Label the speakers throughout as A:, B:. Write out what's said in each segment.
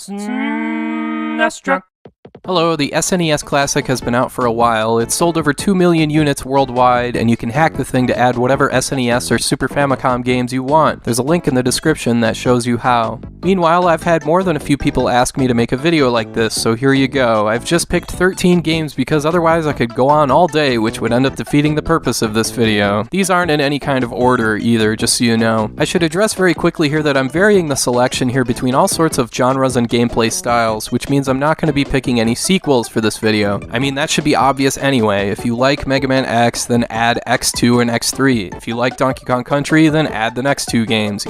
A: Snes.
B: Hello, the SNES Classic has been out for a while. It's sold over 2 million units worldwide, and you can hack the thing to add whatever SNES or Super Famicom games you want. There's a link in the description that shows you how. Meanwhile, I've had more than a few people ask me to make a video like this, so here you go. I've just picked 13 games because otherwise I could go on all day, which would end up defeating the purpose of this video. These aren't in any kind of order either, just so you know. I should address very quickly here that I'm varying the selection here between all sorts of genres and gameplay styles, which means I'm not going to be picking any sequels for this video. I mean, that should be obvious anyway. If you like Mega Man X, then add X2 and X3. If you like Donkey Kong Country, then add the next two games.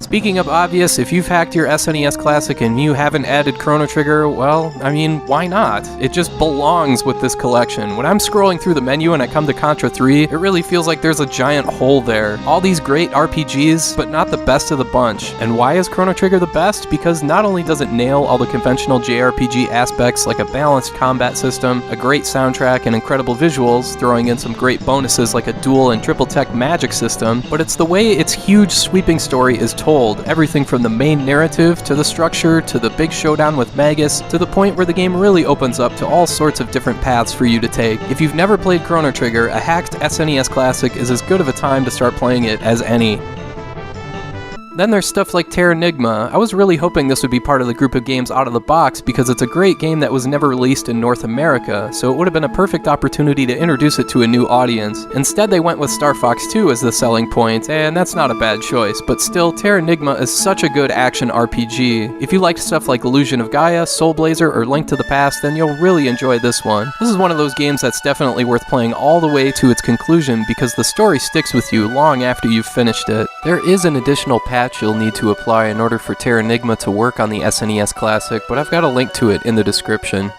B: Speaking of obvious, if you've hacked your SNES Classic and you haven't added Chrono Trigger, well, I mean, why not? It just belongs with this collection. When I'm scrolling through the menu and I come to Contra 3, it really feels like there's a giant hole there. All these great RPGs, but not the best of the bunch. And why is Chrono Trigger the best? Because not only does it nail all the conventional JRPG aspects like a balanced combat system, a great soundtrack, and incredible visuals, throwing in some great bonuses like a dual and triple tech magic system, but it's the way its huge sweeping story is told. Everything from the main narrative, to the structure, to the big showdown with Magus, to the point where the game really opens up to all sorts of different paths for you to take. If you've never played Chrono Trigger, a hacked SNES Classic is as good of a time to start playing it as any. Then there's stuff like Terranigma. I was really hoping this would be part of the group of games out of the box because it's a great game that was never released in North America, so it would have been a perfect opportunity to introduce it to a new audience. Instead, they went with Star Fox 2 as the selling point, and that's not a bad choice, but still, Terranigma is such a good action RPG. If you liked stuff like Illusion of Gaia, Soul Blazer, or Link to the Past, then you'll really enjoy this one. This is one of those games that's definitely worth playing all the way to its conclusion because the story sticks with you long after you've finished it. There is an additional patch you'll need to apply in order for Terranigma to work on the SNES Classic, but I've got a link to it in the description.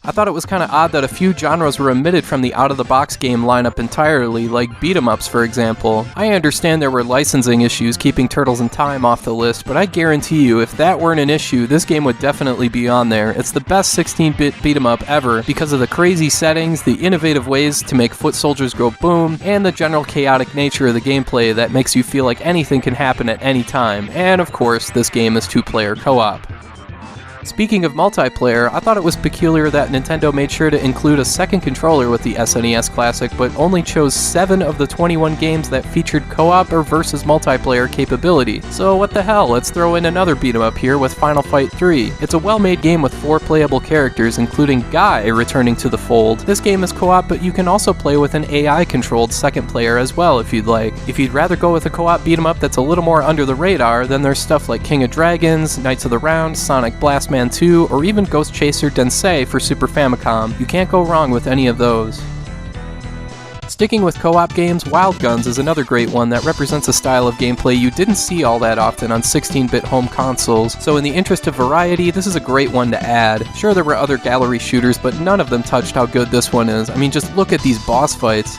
B: I thought it was kind of odd that a few genres were omitted from the out-of-the-box game lineup entirely, like beat-em-ups for example. I understand there were licensing issues keeping Turtles in Time off the list, but I guarantee you, if that weren't an issue, this game would definitely be on there. It's the best 16-bit beat-em-up ever because of the crazy settings, the innovative ways to make foot soldiers go boom, and the general chaotic nature of the gameplay that makes you feel like anything can happen at any time. And of course, this game is two-player co-op. Speaking of multiplayer, I thought it was peculiar that Nintendo made sure to include a second controller with the SNES Classic, but only chose 7 of the 21 games that featured co-op or versus multiplayer capability. So what the hell, let's throw in another beat 'em up here with Final Fight 3. It's a well-made game with 4 playable characters, including Guy returning to the fold. This game is co-op, but you can also play with an AI-controlled second player as well if you'd like. If you'd rather go with a co-op beat 'em up that's a little more under the radar, then there's stuff like King of Dragons, Knights of the Round, Sonic Blast Man 2, or even Ghost Chaser Densei for Super Famicom. You can't go wrong with any of those. Sticking with co-op games, Wild Guns is another great one that represents a style of gameplay you didn't see all that often on 16-bit home consoles, so in the interest of variety, this is a great one to add. Sure, there were other gallery shooters, but none of them touched how good this one is. I mean, just look at these boss fights.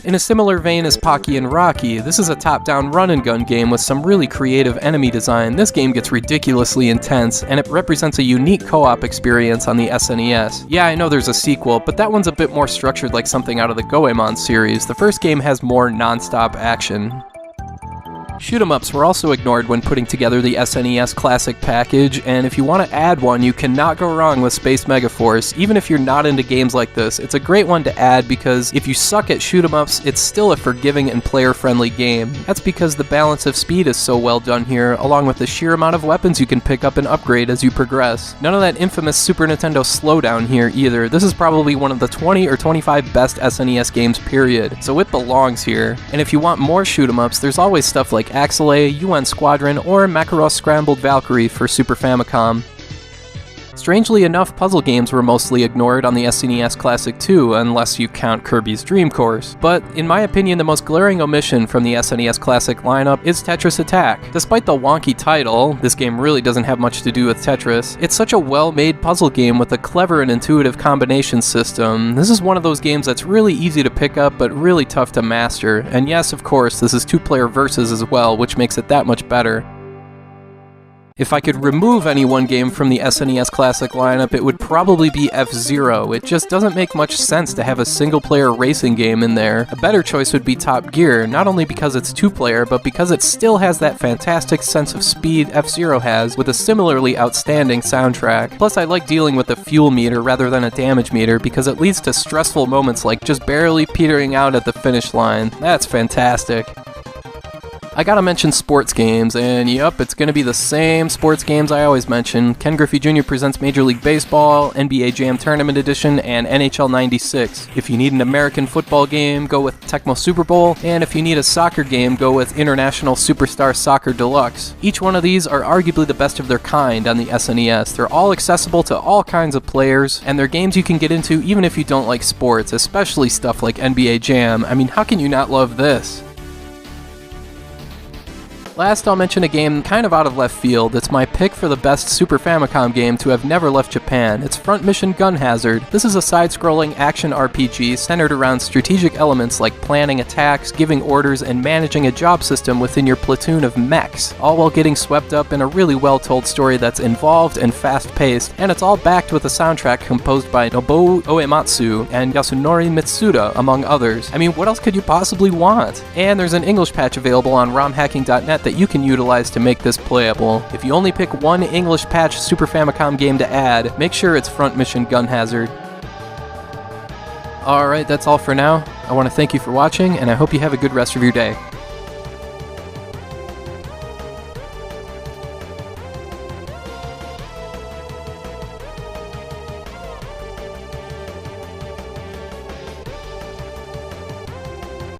B: In a similar vein as Pocky and Rocky, this is a top-down run-and-gun game with some really creative enemy design. This game gets ridiculously intense, and it represents a unique co-op experience on the SNES. Yeah, I know there's a sequel, but that one's a bit more structured like something out of the Goemon series. The first game has more non-stop action. Shoot-em-ups were also ignored when putting together the SNES Classic package, and if you want to add one, you cannot go wrong with Space Megaforce. Even if you're not into games like this, it's a great one to add because if you suck at shoot-em-ups, it's still a forgiving and player-friendly game. That's because the balance of speed is so well done here, along with the sheer amount of weapons you can pick up and upgrade as you progress. None of that infamous Super Nintendo slowdown here either. This is probably one of the 20 or 25 best SNES games period, so it belongs here. And if you want more shoot-em-ups, there's always stuff like Axelay, UN Squadron, or Macross Scrambled Valkyrie for Super Famicom. Strangely enough, puzzle games were mostly ignored on the SNES Classic too, unless you count Kirby's Dream Course. But in my opinion, the most glaring omission from the SNES Classic lineup is Tetris Attack. Despite the wonky title, this game really doesn't have much to do with Tetris. It's such a well-made puzzle game with a clever and intuitive combination system. This is one of those games that's really easy to pick up, but really tough to master. And yes, of course, this is two-player versus as well, which makes it that much better. If I could remove any one game from the SNES Classic lineup, it would probably be F-Zero. It just doesn't make much sense to have a single-player racing game in there. A better choice would be Top Gear, not only because it's two-player, but because it still has that fantastic sense of speed F-Zero has, with a similarly outstanding soundtrack. Plus, I like dealing with a fuel meter rather than a damage meter, because it leads to stressful moments like just barely petering out at the finish line. That's fantastic. I gotta mention sports games, and yup, it's gonna be the same sports games I always mention. Ken Griffey Jr. presents Major League Baseball, NBA Jam Tournament Edition, and NHL 96. If you need an American football game, go with Tecmo Super Bowl, and if you need a soccer game, go with International Superstar Soccer Deluxe. Each one of these are arguably the best of their kind on the SNES. They're all accessible to all kinds of players, and they're games you can get into even if you don't like sports, especially stuff like NBA Jam. I mean, how can you not love this? Last, I'll mention a game kind of out of left field. It's my pick for the best Super Famicom game to have never left Japan. It's Front Mission Gun Hazard. This is a side-scrolling action RPG centered around strategic elements like planning attacks, giving orders, and managing a job system within your platoon of mechs, all while getting swept up in a really well-told story that's involved and fast-paced, and it's all backed with a soundtrack composed by Nobuo Uematsu and Yasunori Mitsuda, among others. I mean, what else could you possibly want? And there's an English patch available on romhacking.net that you can utilize to make this playable. If you only pick one English patch Super Famicom game to add, make sure it's Front Mission Gun Hazard. Alright, that's all for now. I want to thank you for watching, and I hope you have a good rest of your day.